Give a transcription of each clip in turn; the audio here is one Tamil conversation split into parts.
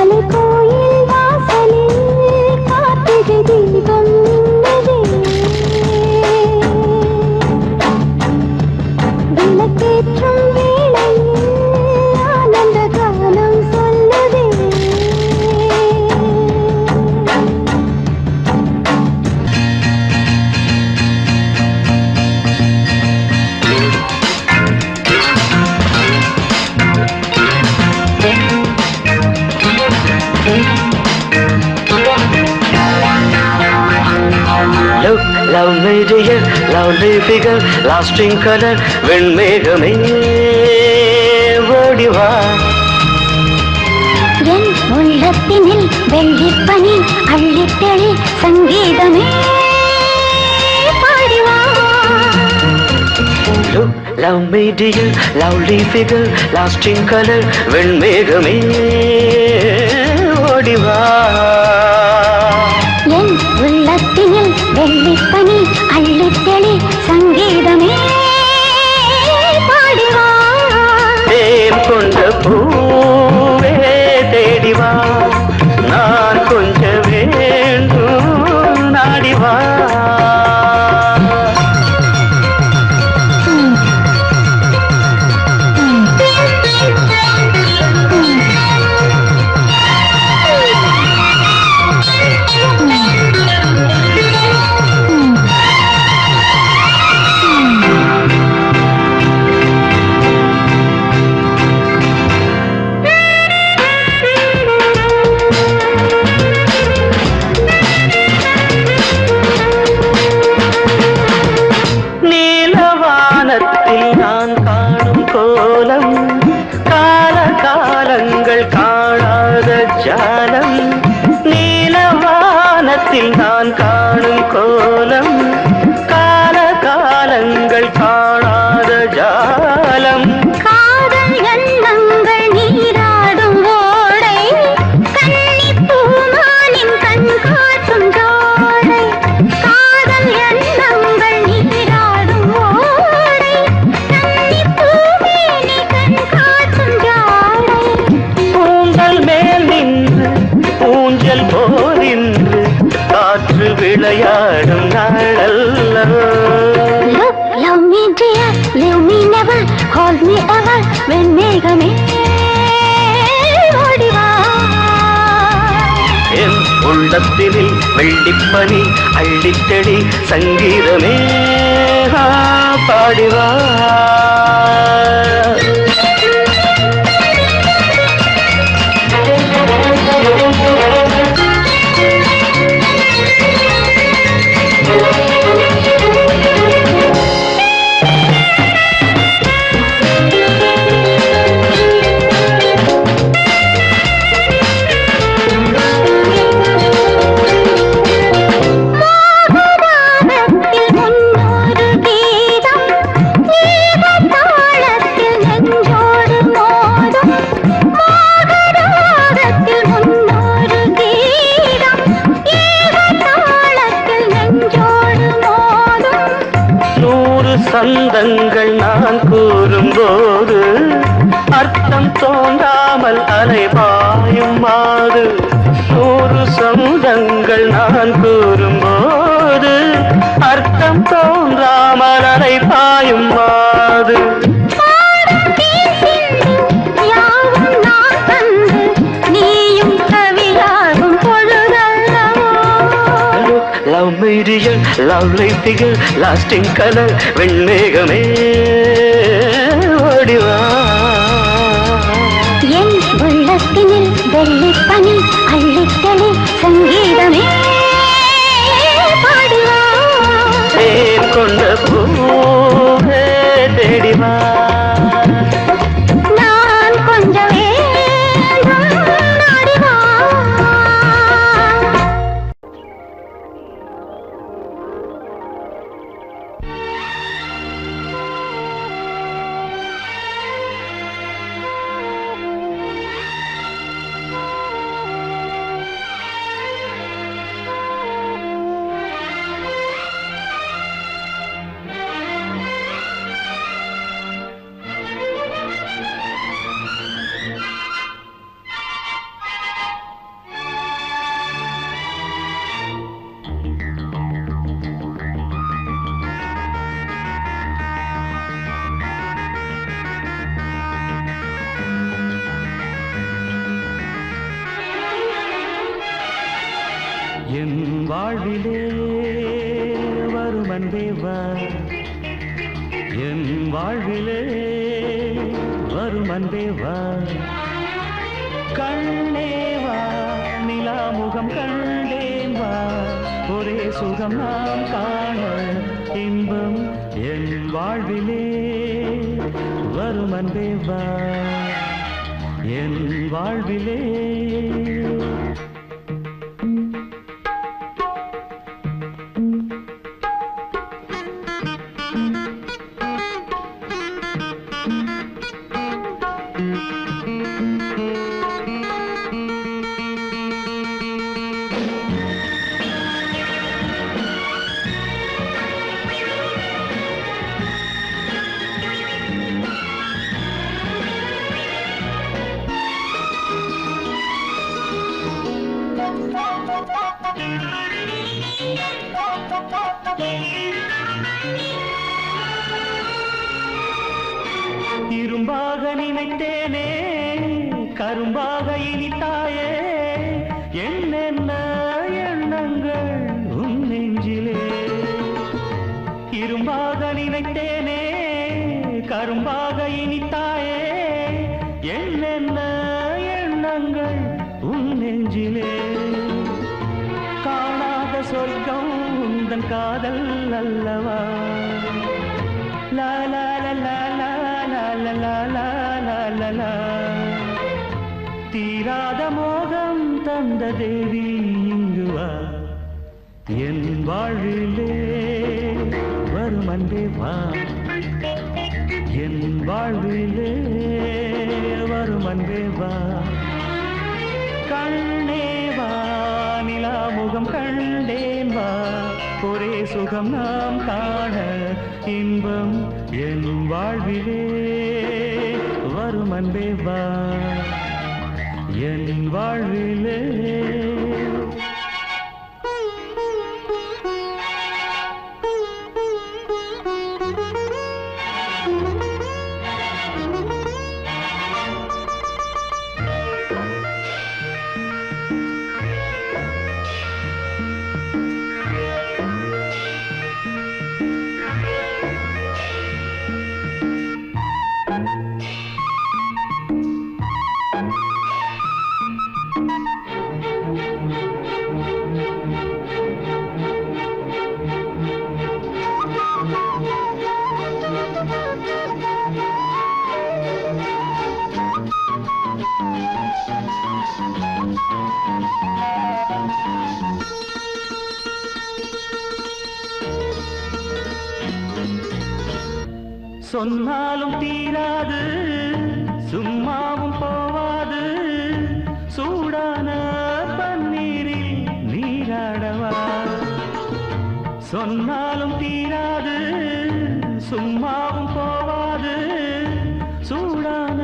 மலைக்கோயில் வாசலில் கார்த்திகை தீபம் மின்னதே. விளக்கேற்றும் வேளையில் ஆனந்த கானம் சொல்லுதே. Look, lovely dear, lovely figure, lasting color, வெண்மேகமே ஓடிவா. என் உள்ளத்தினில் வெள்ளிப்பனி அள்ளித்தெளி சங்கீதமே பாடிவா. Look, lovely dear, lovely figure, lasting color, வெண்மேகமே ஓடிவா. என் உள்ளத்தினில் வெள்ளிப்பனி அள்ளித்தெளி சங்கீதமே பாடிவா. தேன் கொண்ட பூவே தேடிவா, நான் கொஞ்ச வேண்டும் நாடிவா. நான் காணும் கோலம் கால காலங்கள் காணாத ஜாலம். நீலவானத்தில் நான் காணும் கோலம் கால காலங்கள் காணாத ஜாலம். காதல் எண்ணங்கள் நீராடும் ஓடை கன்னிப்பூமானின் கண் காட்டும் ஜோடை. காதல் எண்ணங்கள் நீராடும் ஓடை கன்னிப்பூமேனி கண் காட்டும் ஜோடை. பூங்கல் மேல் நின்று ஊஞ்சல் போரின்று காற்று விளையாடும் நாளல்லவோ. Love me dear, leave me never, hold me ever, வெண்மேகமே ஓடிவா. என் உள்ளத்தினில் வெள்ளிப்பனி அள்ளித்தெளி சங்கீதமே பாடிவா. சந்தங்கள் நான் கூறும்போது அர்த்தம் தோன்றாமல் அலைபாயும் மாது. 100 சந்தங்கள் நான் கூறும்போது அர்த்தம் தோன்றாமல் அலைபாயும் மாது. Love me dear, lovely figure, lasting color, வெண்மேகமே ஓடிவா. என் உள்ளத்தினில் வெள்ளிப்பனி அள்ளித்தெளி சங்கீதமே பாடிவா. தேன் கொண்ட பூவே தேடிவா. நான் கொஞ்சம் நாடிவா. என் வாழ்விலே வரும் அன்பே வா, என் வாழ்விலே வரும் அன்பே வா. கண்ணே வா, நிலா முகம் கண்டேன் வா, ஒரே சுகம் நாம் காண இன்பம் என் வாழ்விலே வரும் அன்பே வா, என் வாழ்விலே. இரும்பாக நினைத்தேனே கரும்பாக இனித்தாயே, என்னென்ன எண்ணங்கள் உன் நெஞ்சிலே. இரும்பாக நினைத்தேனே கரும்பாக இனித்தாயே, என்னென்ன எண்ணங்கள் உன் நெஞ்சிலே. காணாத சொர்க்கம் உந்தன் காதல் அல்லவா. லா லா லா லா லா லா லா லா லா லா லா. தீராத மோகம் தந்த தேவி இங்கு வா, என் வாழ்விலே வரும் அன்பே வா, என் வாழ்விலே வரும் அன்பே வா. கண்ணே வா, நிலா முகம் கண்டேன் வா, ஒரே சுகம் நாம் காண இன்பம் என் வாழ்விலே வரும் அன்பே வா, என் வாழ்விலே. சொன்னாலும் தீராது, சும்மாவும் போவாது, சூடான பன்னீரில் நீராடவா. சொன்னாலும் தீராது, சும்மாவும் போவாது, சூடான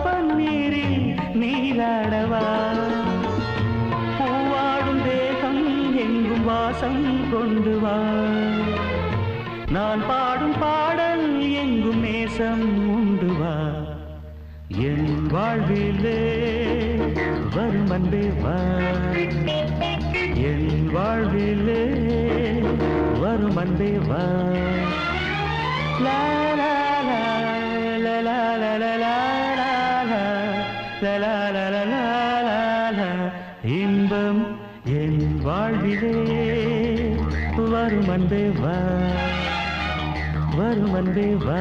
பன்னீரில் நீராடவா. பூவாடும் தேகம் எங்கும் வாசம் கொண்டு வா, நான் பாடும் பாடல் எங்கும் நேசம் உண்டு வா. என் வாழ்விலே வரும் அன்பே வா, என் வாழ்விலே வரும் அன்பே வா. லா லா லா லா லா லா லா லா லா லா லா லா லா. இன்பம் என் வாழ்விலே வரும் அன்பே வா, வரும் அன்பே வா,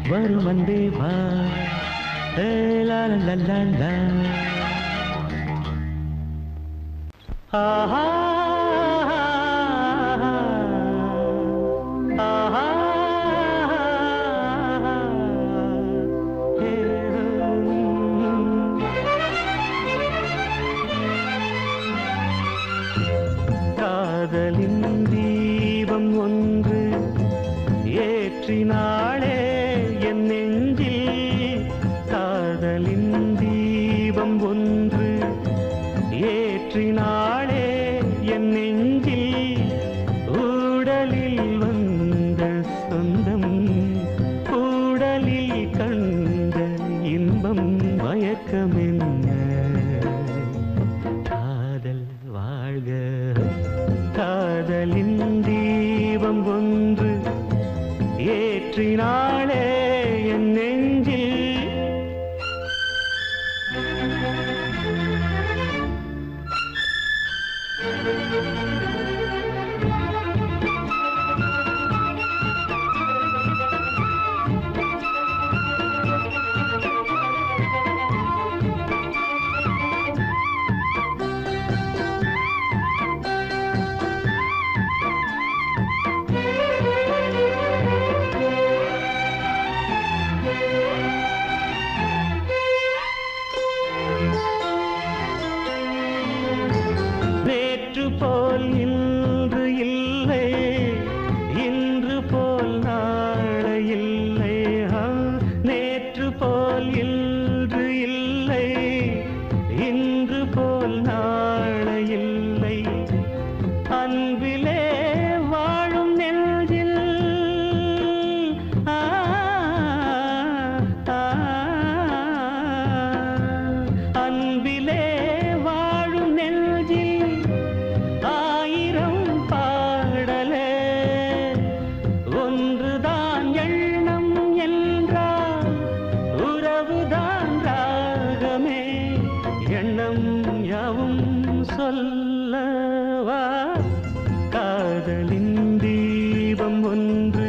வரும் அன்பே வா. லா லா லா லா. ஆஹா ஆஹா. காதலின் தீபம் ஒன்று ஏற்றினாளே என் நெஞ்சில், காதலின் தீபம் ஒன்று ஏற்றினாளே என் நெஞ்சில். ஊடலில் வந்த சொந்தம், ஊடலில் கண்ட இன்பம், மயக்கம் என்ன காதல் வா சொல்லவா காதலின் தீபம் ஒன்று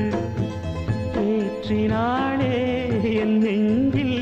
ஏற்றினாளே என் நெஞ்சில்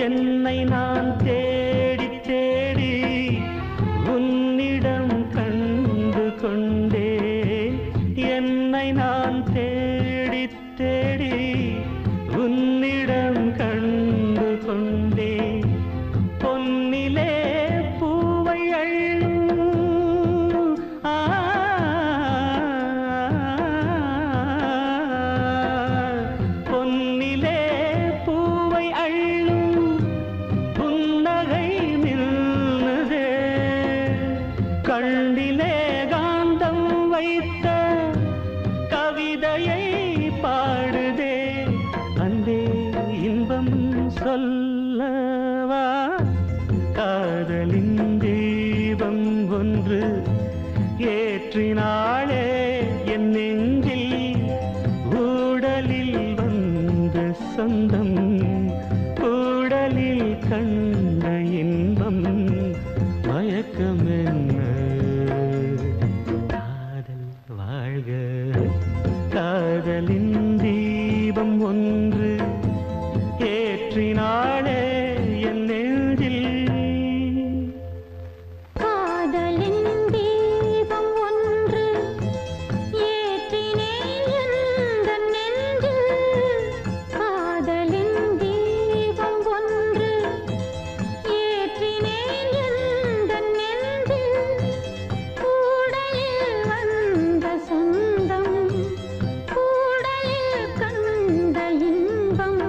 என்னை நான் தேடி தேடி உன்னிடம் கண்டு கொண்டே என்னை நான் தேடி தேடி உன்னிடம் கண்டு கொண்டே பொன்னிலே பூவை அள்ளும் பொன்னிலே பூவை அள்ளும் கண்டிலே காந்தம் வைத்த கவிதையை பாடுதே அன்பே இன்பம் சொல்லவா காதலின் தீபம் ஒன்று ஏற்றினாளே என் நெஞ்சில் ஊடலில் வந்த சொந்தம் ஊடலில் கண்ட இன்பம் மயக்கம் என்ன காதல் வாழ்க காதலின் தீபம் ஒன்று ஏற்றினாளே என் நெஞ்சில் காதலின் தீபம் ஒன்று ஏற்றினேன் எந்தன் நெஞ்சில் காதலின் தீபம் ஒன்று ஏற்றினேன் எந்தன் நெஞ்சில் கூடலில் வந்த சொந்தம் கூடலில் கண்ட இன்பம்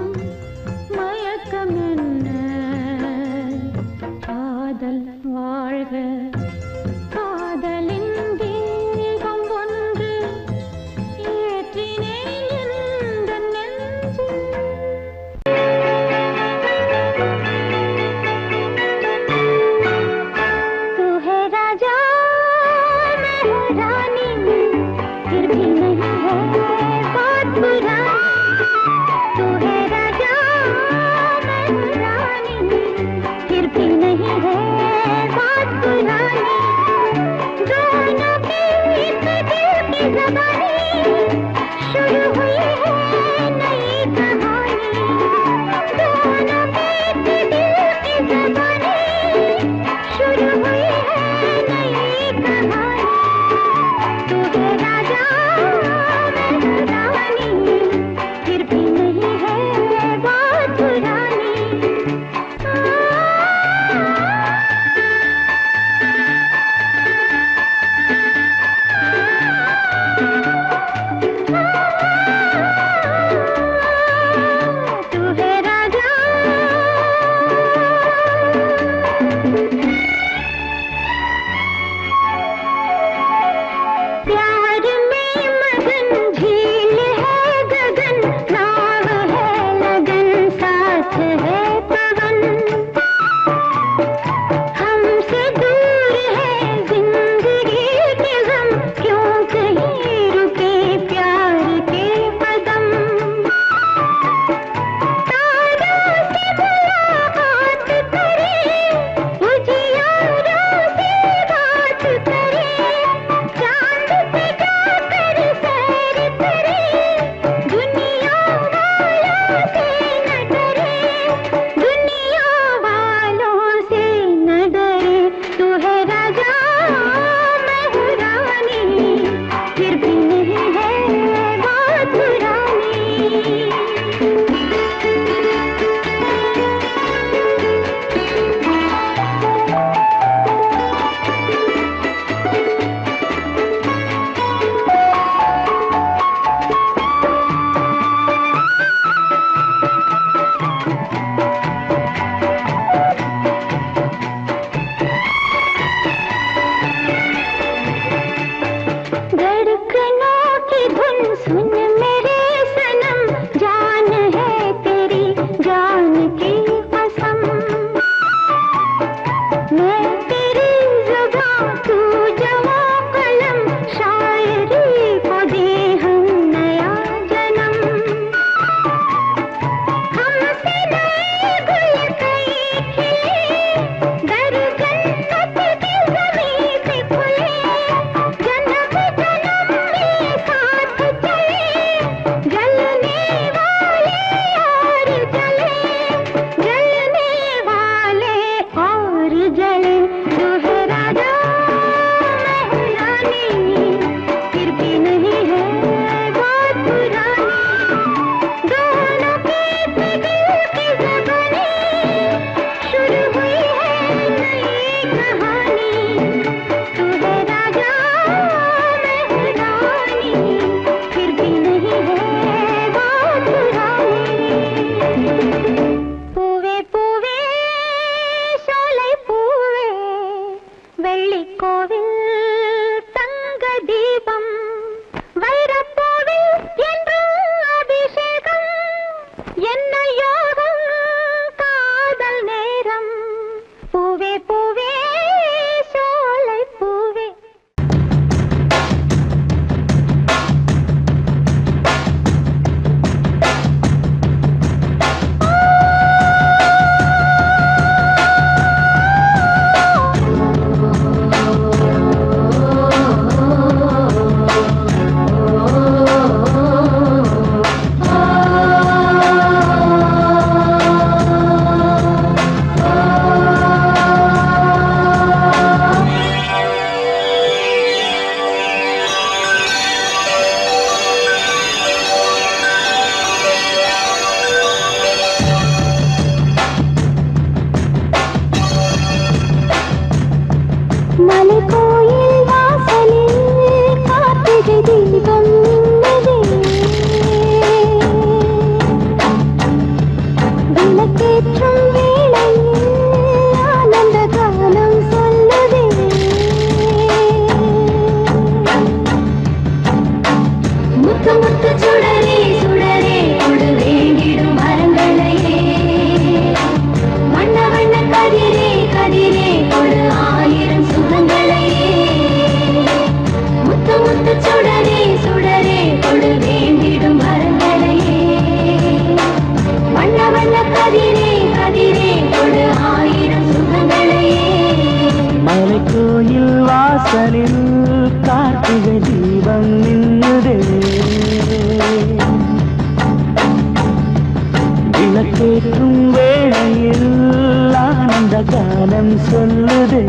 சுடரே சுடரே கொடு வேண்டிடும் வரங்களையே வண்ண வண்ண கதிரே கதிரே கொடு ஆயிரம் சுகங்களையே முத்து முத்து சுடரே சுடரே கொடு வேண்டிடும் வரங்களையே வண்ண வண்ண கதிரே கதிரே கொடு ஆயிரம் சுகங்களையே மலைக்கோயில் வாசலில் கார்த்திகை தீபம் நின்னுதே விளக்கேற்றும் வேளையில் ஆனந்த காலம் சொல்லுதே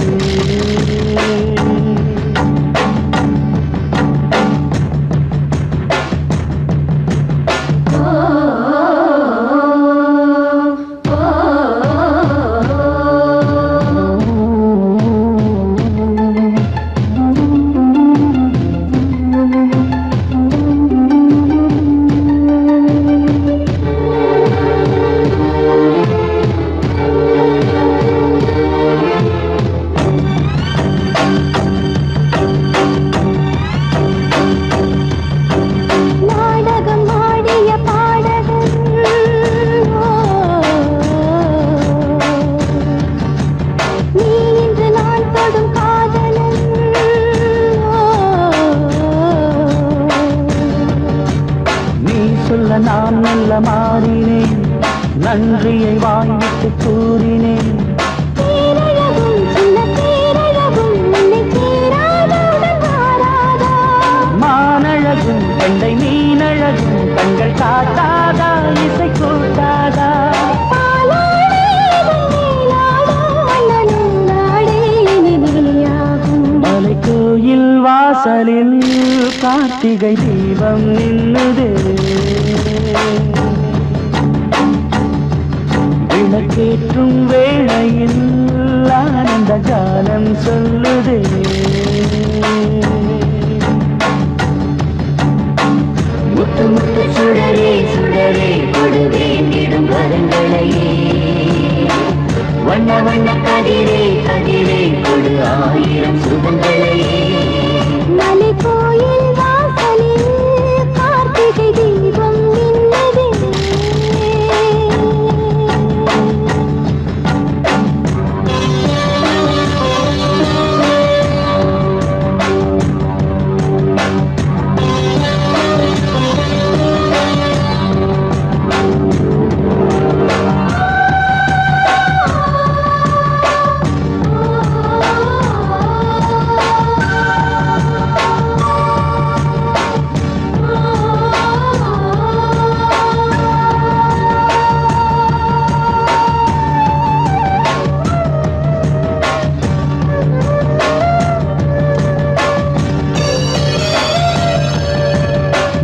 நான் நல்ல மாறினேன் நன்றியை வாய்விட்டு கூறினேன் மானழகும் பெண்டை மீனழகும் கண்கள் காட்டாதா இசை கூட்டாதா மலைக்கோயில் வாசலில் கார்த்திகை தீபம் நின்னுதே விளக்கேற்றும் வேளையில் ஆனந்த காலம் சொல்லுதே முத்து முத்து சுடரே சுடரே கொடு வேண்டிடும் வரங்களையே வண்ண வண்ண கதிரே கதிரே கொடு ஆயிரம் சுகங்களையே மலைக்கோயில் வாசலில் கார்த்திகை தீபம் நின்னதே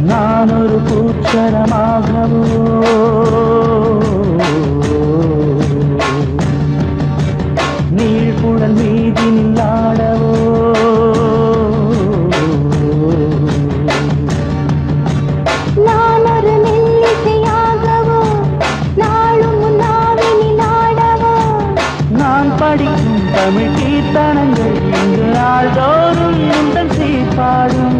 நான் ஒரு பூச்சரமாகவோ நீழ்குழல் மீதில் ஆடவோ நான் ஒரு மெல்லிசையாகவோ நாளும் நாவினில் ஆடவோ நான் படிக்கும் தமிழ் கீர்த்தனங்கள் இங்கு நாள்தோறும் உந்தன் சீர்பாடும்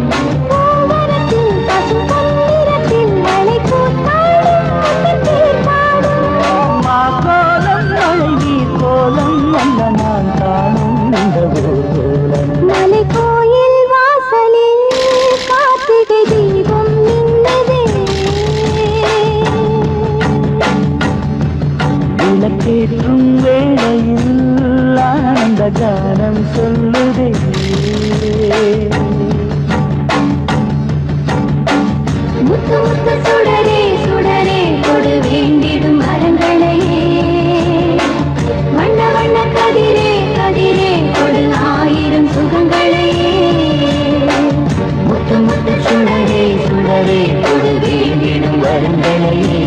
மாக்கோலம் மழை நீர் கோலம் வந்த நான் காணும் இந்த ஊர்வலம் மலைக்கோயில் வாசலில் கார்த்திகை தீபம் நின்னதே விளக்கேற்றும் வேளையில் ஆனந்த கானம் சொல்லுதே முத்து முத்து சுடரே சுடரே கொடு வேண்டிடும் வரங்களையே வண்ண வண்ண கதிரே கதிரே கொடு ஆயிரம் சுகங்களையே முத்து முத்து சுடரே சுடரே கொடு வேண்டிடும் வரங்களையே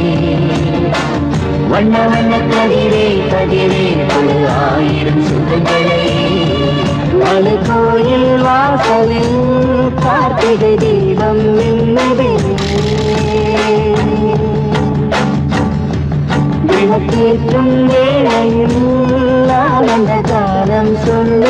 வண்ண வண்ண கதிரே கதிரே கொடு ஆயிரம் சுகங்களையே மலைக்கோயில் வாசலில் கார்த்திகை தீபம் நின்னதே விளக்கேற்றும் வேளையில் ஆனந்த காலம் சொல்ல